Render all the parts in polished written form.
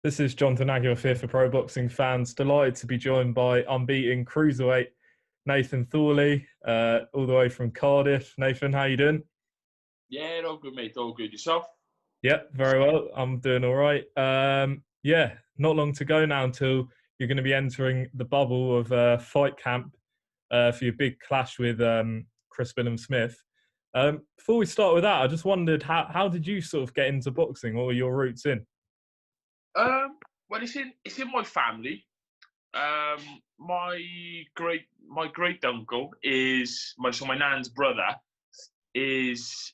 This is Jonathan Aguilar here for Pro Boxing Fans. Delighted to be joined by unbeaten cruiserweight Nathan Thorley, all the way from Cardiff. Nathan, how you doing? Yeah, all good, mate. All good. Yourself? Yep, very well. I'm doing all right. Not long to go now until you're going to be entering the bubble of fight camp for your big clash with Chris Billam-Smith. Before we start with that, I just wondered how did you sort of get into boxing? What were your roots in? Well, it's in my family. My great uncle is my nan's brother is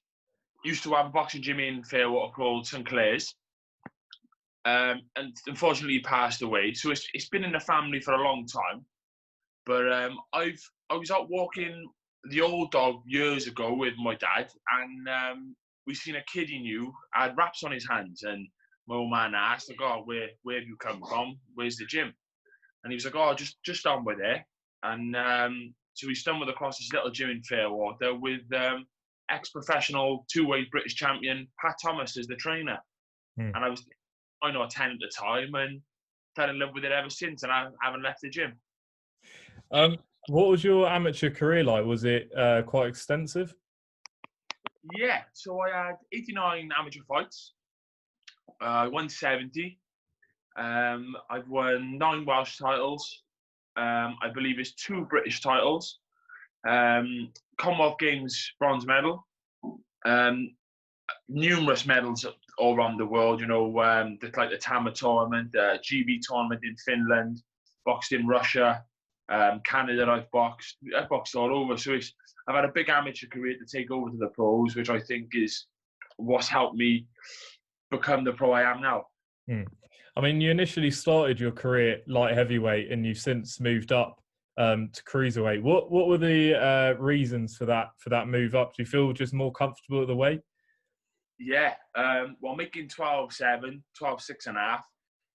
used to have a boxing gym in Fairwater called St Clair's. And unfortunately he passed away. So it's been in the family for a long time. But I was out walking the old dog years ago with my dad, and we seen a kid he knew had wraps on his hands, and my old man asked, like, "Oh, where have you come from? Where's the gym?" And he was like, "Oh, just down by there." And so we stumbled across this little gym in Fairwater with ex-professional two-weight British champion Pat Thomas as the trainer. And I know 10 at the time, and fell in love with it ever since, and I haven't left the gym. What was your amateur career like? Was it quite extensive? Yeah, so I had 89 amateur fights. I won 70. I've won 9 Welsh titles. I believe it's 2 British titles. Commonwealth Games bronze medal. Numerous medals all around the world. You know, like the Tama tournament, GB tournament in Finland, boxed in Russia, Canada. I've boxed all over. So I've had a big amateur career to take over to the pros, which I think is what's helped me become the pro I am now. I mean, you initially started your career light heavyweight, and you've since moved up to cruiserweight. What were the reasons for that move up? Do you feel just more comfortable at the weight? Yeah, well, making 12.7, 12.6.5,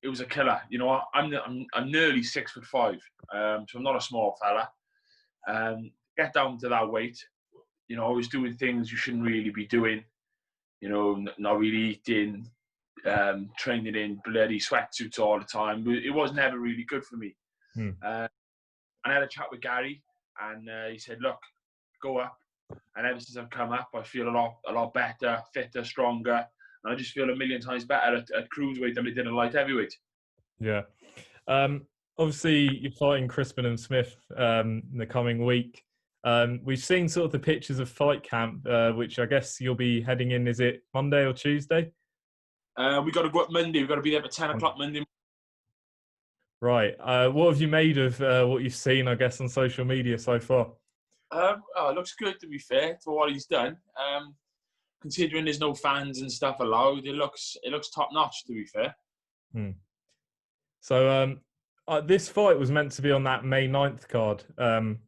it was a killer. You know, I'm nearly 6'5", so I'm not a small fella. Get down to that weight, you know, I was doing things you shouldn't really be doing. You know, not really eating, training in bloody sweatsuits all the time. It was never really good for me. I had a chat with Gary, and he said, "Look, go up." And ever since I've come up, I feel a lot better, fitter, stronger, and I just feel a million times better at cruiserweight than I did at light heavyweight. Yeah. Obviously, you're fighting Chris Billam-Smith in the coming week. We've seen sort of the pictures of fight camp, which I guess you'll be heading in. Is it Monday or Tuesday? We got to go up Monday. We've got to be there for 10 o'clock Monday. Right. What have you made of what you've seen, I guess, on social media so far? It looks good, to be fair, for what he's done. Considering there's no fans and stuff allowed, it looks top notch, to be fair. So this fight was meant to be on that May 9th card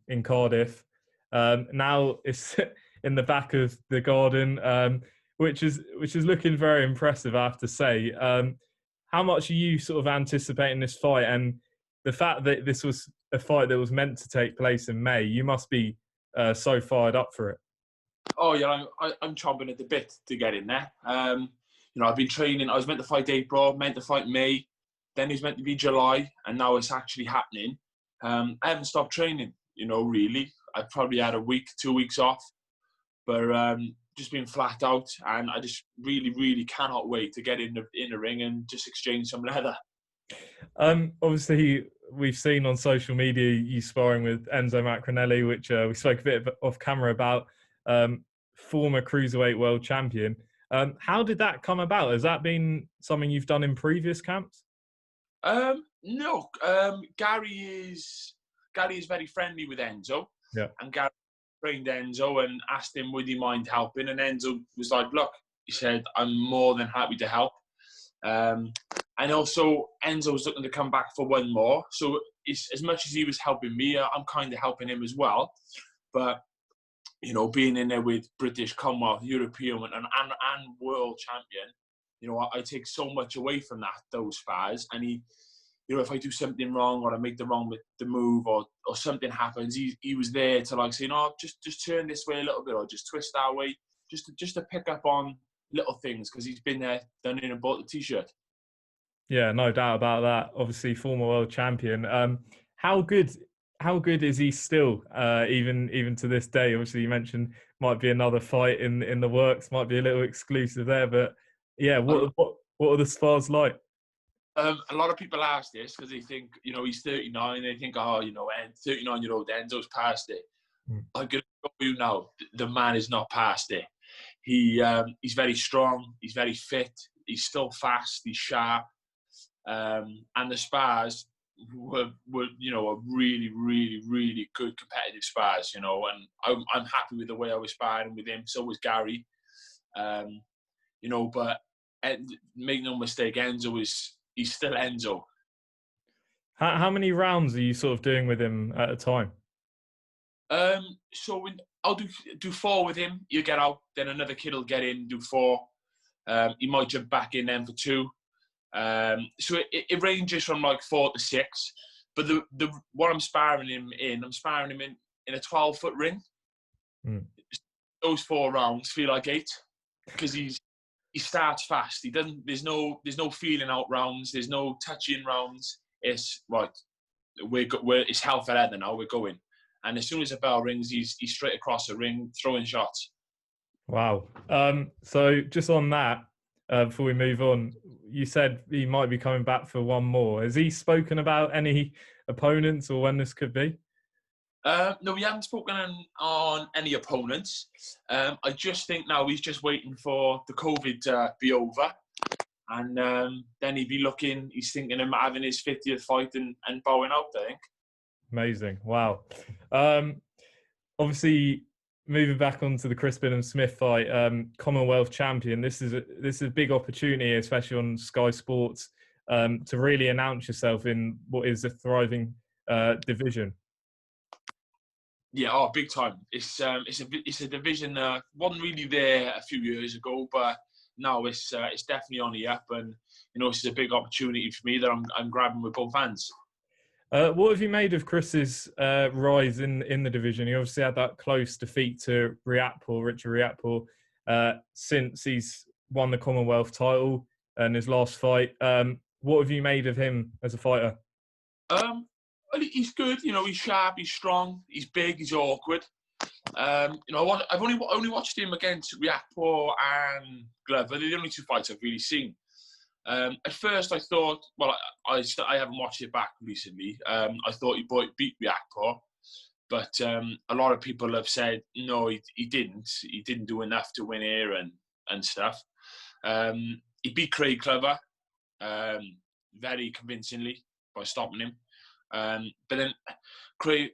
in Cardiff. Now it's in the back of the garden, which is looking very impressive, I have to say. How much are you sort of anticipating this fight, and the fact that this was a fight that was meant to take place in May? You must be so fired up for it. Oh yeah, I'm chomping at the bit to get in there. You know, I've been training. I was meant to fight April, meant to fight May, then it was meant to be July, and now it's actually happening. I haven't stopped training. You know, really. I've probably had a week, 2 weeks off, but just been flat out, and I just really cannot wait to get in the ring and just exchange some leather. Obviously, we've seen on social media you sparring with Enzo Maccarinelli, which we spoke a bit off camera about, former cruiserweight world champion. How did that come about? Has that been something you've done in previous camps? No. Gary is very friendly with Enzo. Yeah. And Gary trained Enzo and asked him, would he mind helping? And Enzo was like, look, he said, I'm more than happy to help. And also, Enzo's looking to come back for one more. So as much as he was helping me, I'm kind of helping him as well. But, you know, being in there with British, Commonwealth, European and world champion, you know, I take so much away from those spars. And he, you know, if I do something wrong or I make the move or something happens, he was there to like say, no, just turn this way a little bit or just twist that way, just to pick up on little things, because he's been there, done it and bought the t-shirt. Yeah, no doubt about that. Obviously, former world champion. How good how good is he still? Even to this day. Obviously, you mentioned might be another fight in the works. Might be a little exclusive there, but yeah, what are the spars like? A lot of people ask this because they think, he's 39. They think, oh, 39-year-old Enzo's past it. Mm. I'm going to show you now, the man is not past it. He's very strong. He's very fit. He's still fast. He's sharp. And the spars were a really, really, really good competitive spars, and I'm happy with the way I was sparring with him. So was Gary. But make no mistake, he's still Enzo. How many rounds are you sort of doing with him at a time? So I'll do 4 with him. You get out, then another kid will get in, do 4. He might jump back in then for 2. So it ranges from like 4 to 6. But what I'm sparring him in a 12-foot ring. Mm. Those 4 rounds feel like 8 because he starts fast. He doesn't. There's no feeling out rounds. There's no touching rounds. It's right. It's hell for leather now. We're going. And as soon as the bell rings, he's straight across the ring, throwing shots. Wow. So just on that, before we move on, you said he might be coming back for one more. Has he spoken about any opponents or when this could be? No, we haven't spoken on any opponents. I just think now he's just waiting for the COVID to be over. And then he's thinking of having his 50th fight and bowing out, I think. Amazing. Wow. Obviously, moving back onto the Chris Billam-Smith fight, Commonwealth champion. This is a big opportunity, especially on Sky Sports, to really announce yourself in what is a thriving division. Yeah, big time. It's a division that wasn't really there a few years ago, but now it's definitely on the up, and this is a big opportunity for me that I'm grabbing with both hands. What have you made of Chris's rise in the division? He obviously had that close defeat to Richard Riatpour, since he's won the Commonwealth title and his last fight. What have you made of him as a fighter? Well, he's good. He's sharp. He's strong. He's big. He's awkward. I've only watched him against Riatpour and Glover. They're the only 2 fights I've really seen. At first, I thought, well, I haven't watched it back recently. I thought he beat Riatpour, but a lot of people have said no, he didn't. He didn't do enough to win here and stuff. He beat Craig Glover very convincingly by stopping him. But then Craig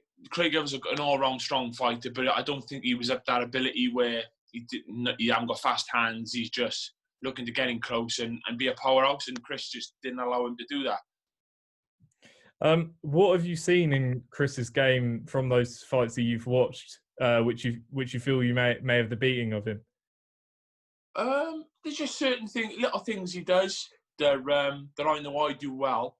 was an all-round strong fighter, but I don't think he was up that ability where he hasn't got fast hands. He's just looking to get in close and be a powerhouse, and Chris just didn't allow him to do that. What have you seen in Chris's game from those fights that you've watched, which you feel you may have the beating of him? There's just certain little things he does that I know I do well,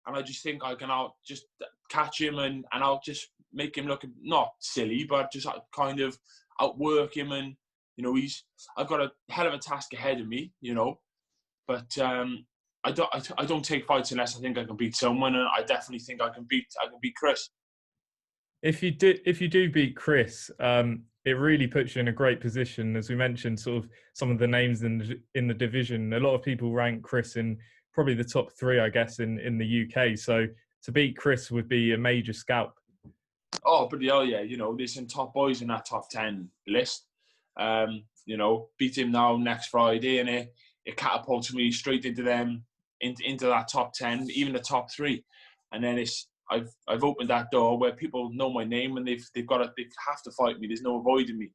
and I just think I can just catch him and I'll just make him look not silly, but just kind of outwork him. And I've got a hell of a task ahead of me, but I don't take fights unless I think I can beat someone, and I definitely think I can beat Chris. If you do beat Chris, it really puts you in a great position. As we mentioned, sort of some of the names in the division, a lot of people rank Chris in probably the top 3, I guess, in the UK. So to beat Chris would be a major scalp. Oh, but yeah, there's some top boys in that top 10 list. Beat him now next Friday, and it catapults me straight into that top 10, even the top 3. And then I've opened that door where people know my name, and they have to fight me. There's no avoiding me.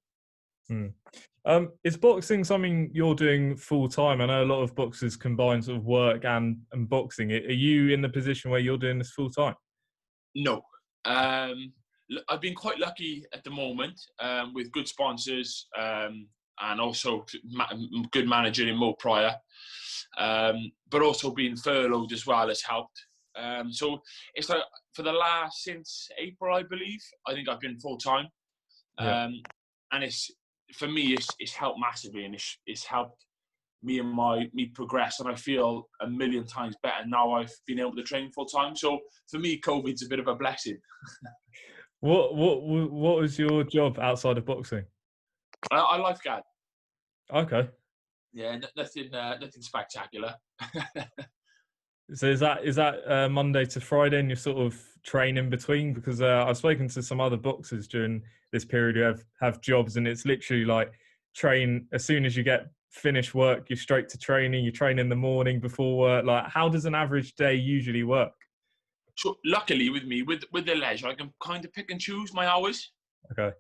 Is boxing something you're doing full time? I know a lot of boxers combine sort of work and boxing. Are you in the position where you're doing this full time? No. I've been quite lucky at the moment with good sponsors and also good manager in Mo Pryor, but also being furloughed as well has helped. So it's like since April, I believe, I think I've been full time, and for me, it's helped massively, and it's helped me progress, and I feel a million times better now I've been able to train full time. So for me, COVID's a bit of a blessing. What was your job outside of boxing? I lifeguard. Okay. Yeah, nothing spectacular. So is that Monday to Friday, and you sort of train in between? Because I've spoken to some other boxers during this period who have jobs, and it's literally like train as soon as you get finished work, you're straight to training. You train in the morning before work. Like, how does an average day usually work? So luckily with me, with the leisure, I can kind of pick and choose my hours. Okay.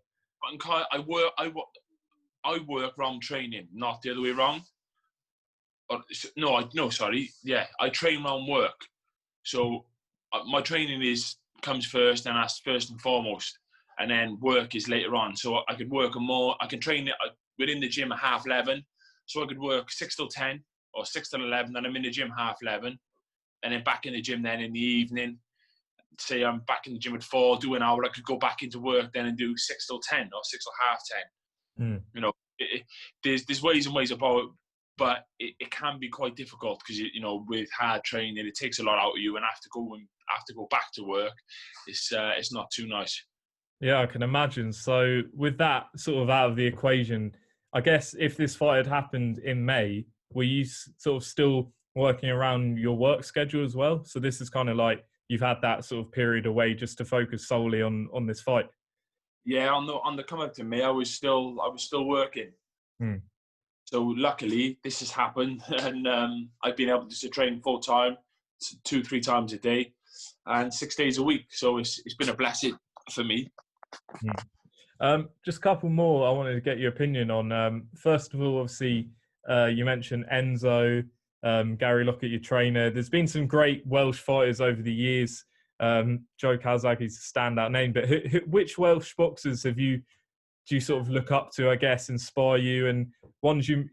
I work around training, not the other way around. Sorry. Yeah, I train around work. So my training comes first, and that's first and foremost, and then work is later on. So I could work I can train within the gym at 11:30. So I could work 6 till 10 or 6 till 11, then I'm in the gym 11:30, and then back in the gym then in the evening. Say I'm back in the gym at 4, do an hour, I could go back into work then and do 6 till 10 or 6 till 10:30. You know, there's ways and ways about it, but it can be quite difficult because with hard training, it takes a lot out of you, and have to go back to work. It's not too nice. Yeah, I can imagine. So with that sort of out of the equation, I guess if this fight had happened in May, were you sort of still working around your work schedule as well? So this is kind of like you've had that sort of period away just to focus solely on this fight. Yeah, on the come up to May, I was still working. So luckily this has happened, and I've been able to train full time, 2-3 times a day, and 6 days a week. So it's been a blessing for me. Just a couple more I wanted to get your opinion on. First of all, obviously, you mentioned Enzo, Gary Lockett, your trainer. There's been some great Welsh fighters over the years. Joe Calzaghe's a standout name, but which Welsh boxers do you sort of look up to, I guess, inspire you, and ones you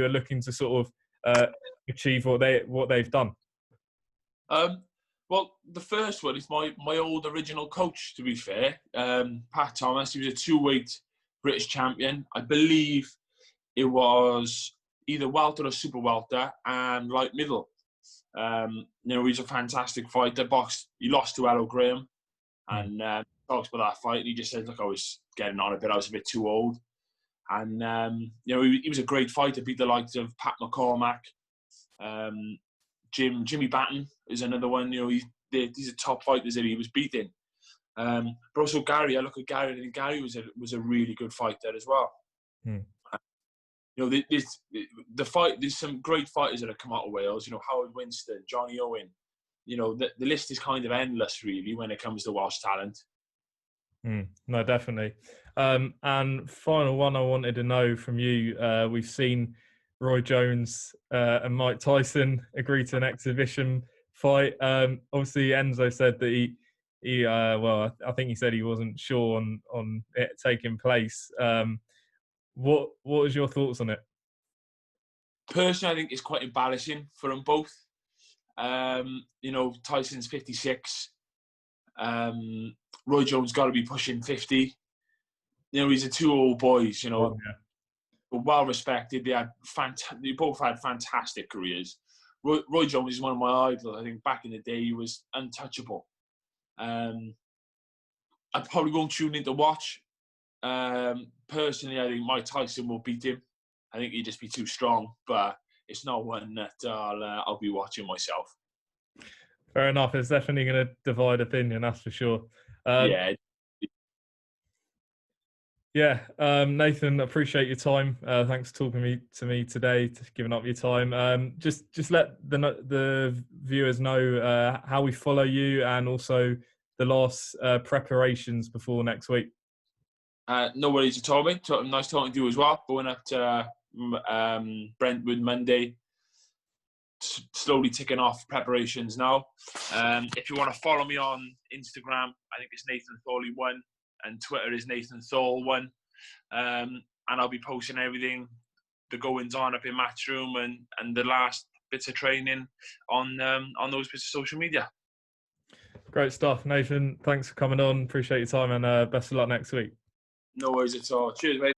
are looking to sort of achieve what they've done? Well, the first one is my old original coach, to be fair, Pat Thomas. He was a 2-weight British champion. I believe it was either welter or super welter and light middle. He's a fantastic fighter. He lost to Errol Graham, and talks about that fight. And he just said, "Look, I was getting on a bit. I was a bit too old." And he was a great fighter. Beat the likes of Pat McCormack. Jimmy Batten is another one. These are top fighters that he was beating. But also Gary, I look at Gary, and Gary was a really good fighter as well. There's some great fighters that have come out of Wales. Howard Winston, Johnny Owen. The list is kind of endless, really, when it comes to Welsh talent. No, definitely. And final one I wanted to know from you. We've seen Roy Jones and Mike Tyson agree to an exhibition fight. Obviously, Enzo said that I think he said he wasn't sure on it taking place. What was your thoughts on it? Personally, I think it's quite embarrassing for them both. Tyson's 56. Roy Jones got to be pushing 50. He's a 2 old boys. But well respected. They both had fantastic careers. Roy Jones is one of my idols. I think back in the day he was untouchable. I probably won't tune in to watch. Personally, I think Mike Tyson will beat him. I think he'd just be too strong, but it's not one that I'll be watching myself. Fair enough. It's definitely going to divide opinion, that's for sure. Nathan, appreciate your time. Thanks for talking to me today, giving up your time. Just let the viewers know how we follow you, and also the last preparations before next week. No worries at all, mate. Nice talking to you as well. Going up to Brentwood Monday. Slowly ticking off preparations now. If you want to follow me on Instagram, I think it's Nathan Thorley 1, and Twitter is Nathan Thorl 1. And I'll be posting everything, the goings on up in Matchroom and the last bits of training on those bits of social media. Great stuff, Nathan. Thanks for coming on. Appreciate your time, and best of luck next week. No worries at all. Cheers, mate.